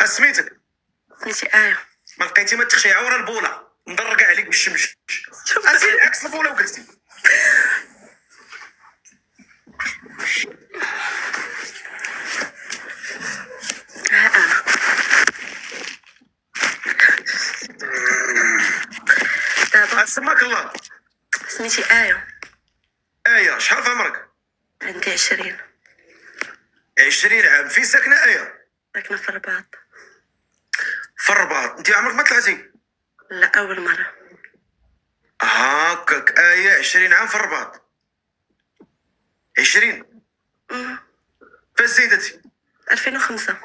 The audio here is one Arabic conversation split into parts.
سميتك؟ سميتي آية. ما لقيتي ما تخشي عورا البوله ندرق عليك بالشمس. اسير عكس البوله وقلتي ها أنا دابا سماك الله. سميتي آية. آية، شحال في عمرك؟ عندي 20. 20 عام. فين ساكنة آية؟ ساكنة في الرباط. في الرباط. انت عمرك ما طلعتي؟ لا، أول مرة. هاكاك. آية 20 عام في الرباط. 20 فاش زيدتي؟ 2005.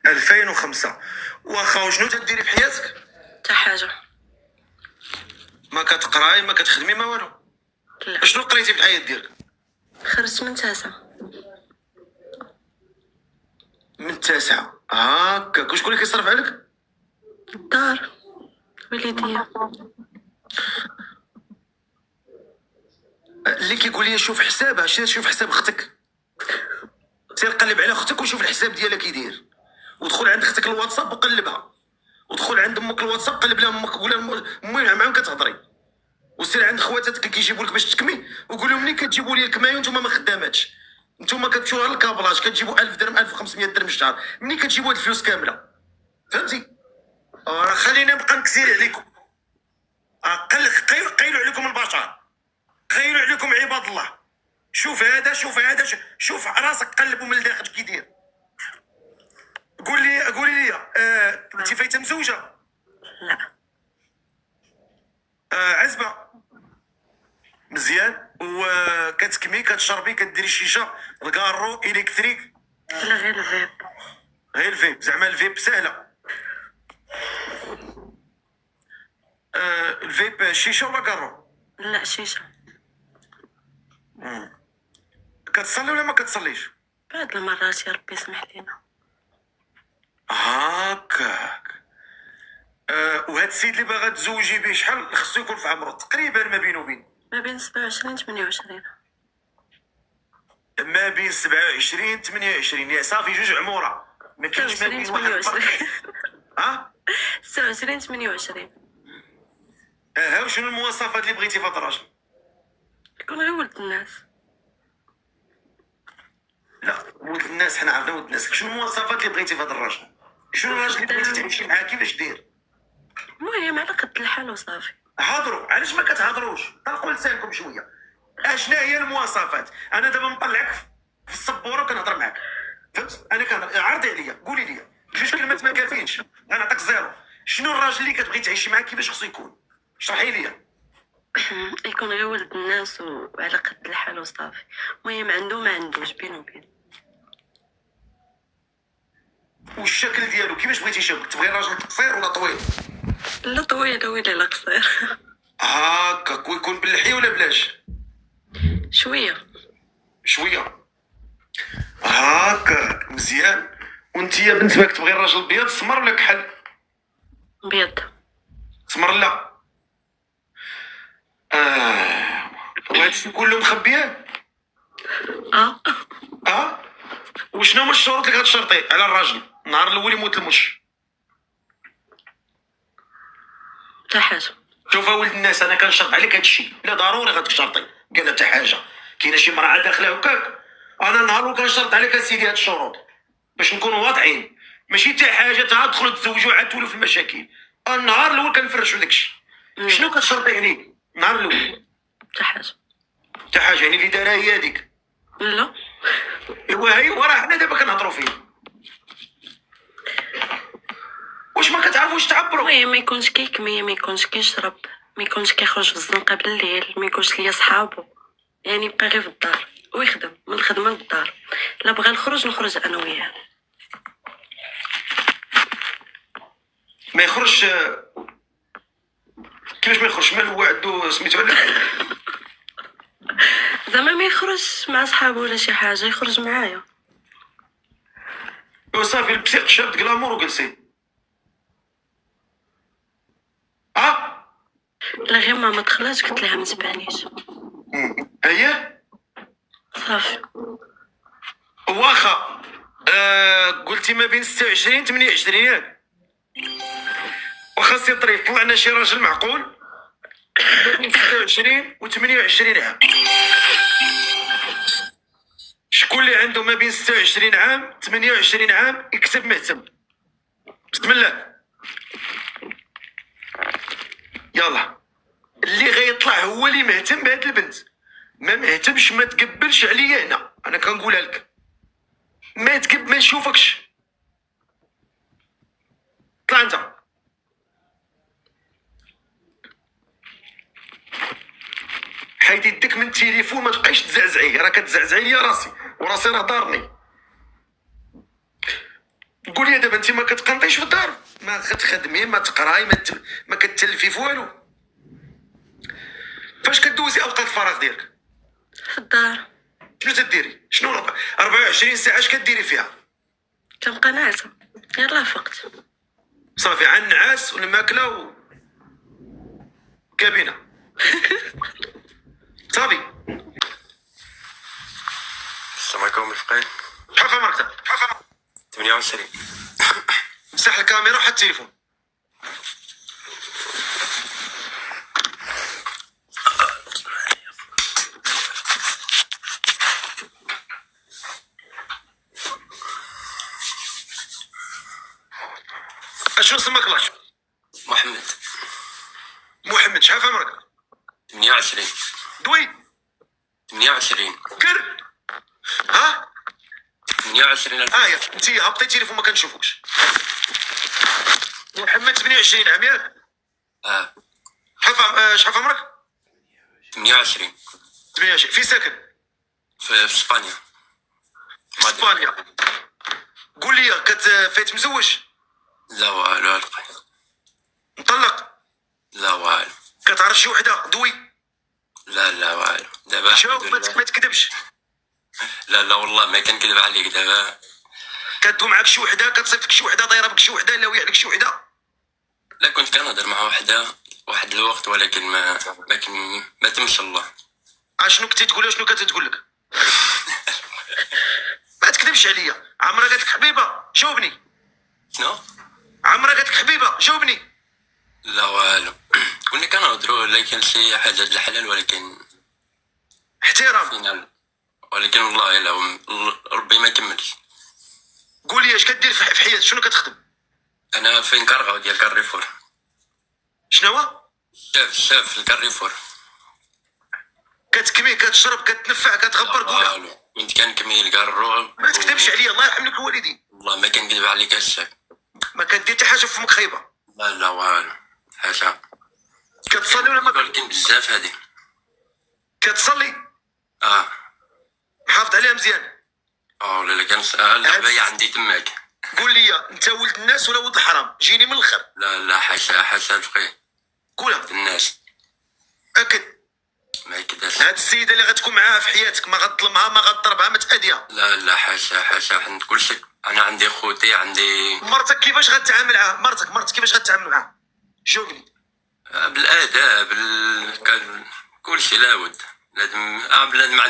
2005. واخا وشنو تديري في حياتك؟ حتى حاجة. ما كتقراي ما كتخدمي ما والو؟ لا، شنو قريتي في الحياة ديالك؟ خرجت من تاسع. من 9. هاكاك. وشكون اللي كيصرف عليك؟ الدار، والديا. اللي كيقول لي شوف حسابها، شوف حساب اختك. سير قلب على اختك وشوف الحساب ديالها كي داير، ودخل عند اختك الواتساب وقلبها، ودخل عند امك الواتساب قلب لها امك ولا امي معاهم كتهضري، وسير عند خواتاتك كيجيبوا لك باش تكمي وقول لهم ملي كتجيبوا لي الكمايه وانتم ما خداماتش، انتم كتمشيو على الكابلاج كتجيبوا 1000 درهم 1500 درهم في الشهر، ملي كتجيبوا هاد الفلوس كامله فهمتي؟ راه خلينا نبقى نكسير عليكم. قيلوا عليكم البشر، قيلوا عليكم عباد الله. شوف هذا شوف هذا شوف راسك قلبوا من الداخل كي داير. قولي لي انت فايته مزوجه؟ لا. عزبه مزيان. وكتكمي كتشربي كديري الشيشه الكارو الكتريك؟ لا، غير الفيب. غير الفيب. زعما الفيب سهله. الفيب شيشه ولا كارو؟ لا، شيشة. كتصلي ولا ما كتصليش؟ بعد المرات يا ربي يسمح لينا. هاكاك. وهاد السيد اللي باغا تزوجي به شحال خصو يكون في عمره تقريبا ما بينه وبين؟ ما بين 27 28. ما بين 27 28. يا صافي جوج عموره ما كاينش ما بين واحد الفرق. 27 28. ها وشنو المواصفات اللي بغيتي في هذا الراجل؟ يكون غير ولد الناس. لا ولد الناس حنا عرفنا ولد الناس. شنو المواصفات اللي بغيتي في هذا الراجل؟ شنو الراجل اللي بغيتي تعيشي معاه كيفاش داير؟ المهم على قد الحال وصافي. هضروا. علاش ما كتهضروش؟ طلقوا لسانكم شويه. اشنا هي المواصفات؟ انا دابا مطلعك في السبوره وكنهضر معاك فهمت؟ انا كنهضر. عرضي عليا قولي لي جوج كلمات ما كافينش غنعطيك زيرو. شنو الراجل اللي كتبغي تعيشي معاه كيفاش خصو يكون؟ شرحي لي. يكون غير ولد الناس وعلى قد الحال وصافي. المهم عنده ما عندوش بينه وبين. والشكل ديالو كيفاش بغيتي شكل؟ تبغي راجل قصير ولا طويل؟ لا، طويل ولا قصير. هاكاك. ويكون باللحيه ولا بلاش؟ شويه. شويه. هاكاك مزيان. وانتيا بالنسبه لك تبغي الراجل بيض سمر ولا كحل؟ بيض. سمر لا. وهادشي كله مخبيان؟ وشنو هما الشروط اللي كتشرطي على الراجل النهار الاول يموت المش؟ حتى حاجه. شوف ولد الناس انا كنشرط عليك هادشي لا ضروري غتشرطي قال حتى حاجه. كاينه شي مرأة داخله هكاك انا نهار وكنشرط عليك اسيدي هاد الشروط باش نكونوا واضحين. ماشي حتى حاجه تدخلوا تزوجوا عاد تولوا في المشاكل. النهار الاول كنفرشوا داكشي. شنو كتشرطي عليه النهار الاول؟ حتى حاجه. حتى حاجه يعني اللي دارها هي هذيك؟ لا. ايوا راه حنا دابا كنهضروا فيه. واش ما كتعرفوش تعبروا؟ المهم ما يكونش كيكمي، ما يكونش كيشرب، ما يكونش كيخرج في الزنقه بالليل، ما يكونش ليا صحابو، يعني يبقى غير في الدار ويخدم من الخدمه للدار. لا بغى نخرج نخرج انا وياه. ما يخرجش. كيفاش ما يخرجش؟ مال هو عنده سميتو ولا زعما ما يخرج مع صحابو ولا شي حاجه، يخرج معايا. وصافي لبسي قشاب كلامور وجلسي. لا غير ماما دخلات قلت لها ما تبانيش. هي صافي. واخا قلتي ما بين 26 28 ياك؟ وخاص الطريف طلعنا شي راجل معقول ما بين 26 و 28 عام. شكون اللي عنده ما بين 26 عام 28 عام يكتب مهتم؟ بسم الله. يلا اللي غيطلع هو اللي مهتم بهاد البنت، ما مهتمش ما تقبلش عليا هنا، انا كنقولها لك، ما تقبل ما نشوفكش. طلع انت. حيد يدك من التليفون، ما تبقايش تزعزعي، راه كتزعزعي لي راسي وراسي راه ضارني. قول لي دابا انت ما كتقنطيش في الدار، ما كتخدمي، ما تقراي، ما كتلفي في والو. فاش كدوزي اوقات الفراغ ديالك؟ في الدار. شنو تديري؟ شنو 24 ساعه اش كديري فيها؟ كنبقى ناعسة، يلاه فقت. صافي، عن النعاس والماكله كابينه. صافي. السلام عليكم الفقيه. شحال في عمرك؟ 28. مسح الكاميرا وحط التليفون. اشنو سماك الله؟ محمد. محمد. شحال في عمرك؟ 28. دوي 28. كر. ها 28 ألف. يا انت هبطي التليفون ما كنشوفوكش. محمد 28 عام ياك؟ شحال في عمرك؟ 28. 28. في ساكن؟ في اسبانيا. في اسبانيا. قول لي فايت مزوج؟ لا والو الفقيه. مطلق؟ لا والو. كتعرف شي وحده دوي؟ لا والو دابا. شوف ما تكذبش. لا والله ما كنكذب عليك دابا. كدو معاك شي وحده، كتصيفطك شي وحده، دايره بك شي وحده، لاوي عليك شي وحده؟ لا كنت كنهضر مع وحده واحد الوقت ولكن ما تمش الله. اشنو كنتي تقول؟ شنو كانت تقول لك؟ ما تكذبش عليا. عمرها قالت لك حبيبه؟ جاوبني. شنو؟ عمرها قالت لك حبيبه؟ جاوبني. لا والو. كنا كنهضروا لكن شي حاجه د الحلال ولكن احترام. فينا، ولكن والله لا ربي ما كملش. قول لي اش كدير في حياتك؟ شنو كتخدم؟ انا في كارغاو ديال كاريفور. شنو هو؟ شاف في الكاريفور. كتكمي، كتشرب، كتنفع، كتغبر؟ قولها. كنت كنكمي الكارو. ما تكذبش عليا، الله يرحم لك الوالدين. والله ما كنكذب عليك الشاف. ما كدير حتى حاجه في فمك خايبه؟ لا والو حاشا. كتصلي ولا ما ولكن بزاف هادي. كتصلي؟ محافظ عليها مزيان؟ ولا اللعبه عندي تماك. قول لي انت ولد الناس ولا ولد الحرام؟ جيني من الاخر. لا حاشا الفقيه. قولها. الناس. اكد. ما يكداش. هاد السيده اللي غتكون معاها في حياتك ما غتظلمها، ما غتضربها، ما تأذيها؟ لا حاشا عند كل شيء. انا عندي خوتي، عندي مرتك. كيفاش غتعامل معاها؟ مرتك كيفاش غتعامل معاها؟ جاوبني. بالاداب كل شيء لابد. لازم بنادم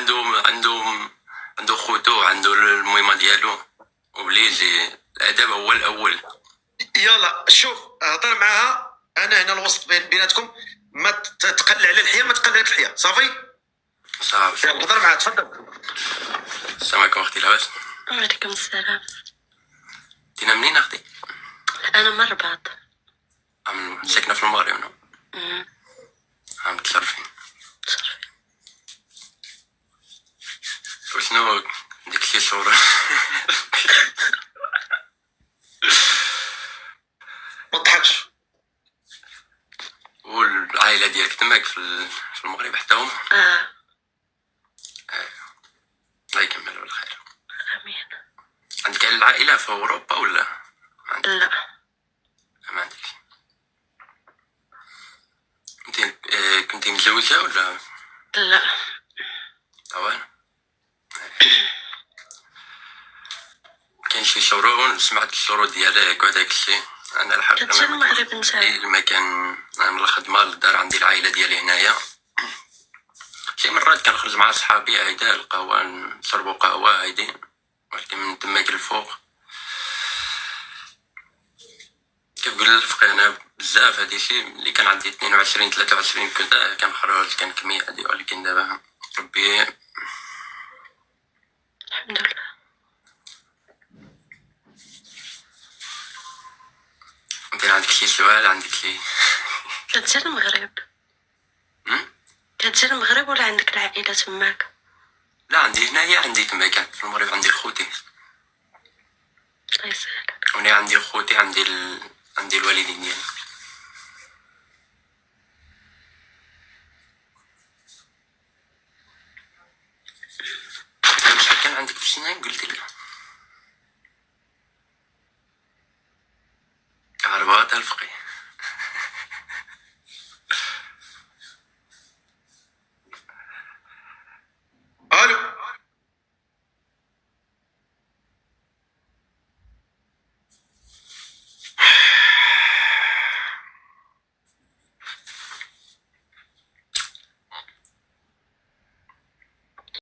عنده خوتو، عنده المهمه ديالو، وبليزي الاداب هو الاول. يلا شوف، هضر معاها، انا هنا الوسط بيناتكم، ما تقلع على الحياه، ما تقلع على الحياه. صافي يلا هضر معاها، تفضل. السلام عليكم اختي لاباس؟ وعليكم السلام. انتينا منين اختي؟ انا من الرباط. ساكنه في المغرب هنا؟ متشرفين. وشنو ديك شي صورة؟ ما تضحكش. والعائلة ديالك تماك في المغرب حتى هما؟ الله يكمل بالخير. امين. عندك العائلة في اوروبا ولا؟ لا. ما عندكش. كنتي متزوجة ولا؟ لا. اوان. كاين شي شروط، سمعت الشروط ديالك وداك الشيء. انا الحق المكان، انا من الخدمه للدار، عندي العائله ديالي هنايا. شي مرات كنخرج مع صحابي هيدا القهوه، نشربوا قهوه هيدي، ولكن من تماك الفوق كيف قول الفقي انا بزاف هادي شي اللي كان عندي 22 23 كنت كنخرج كان كمية هادي، ولكن دابا ربي الحمد لله. كان عندك شي سؤال؟ عندك شي كتجي المغرب؟ كتجي المغرب ولا عندك العائلة تماك؟ لا عندي هنايا، عندي تماك في المغرب، عندي خوتي. الله يسهل. هنا عندي خوتي، عندي الوالدين ديالي. شحال كان عندك في السنين قلتي لي؟ 4000 فقيه.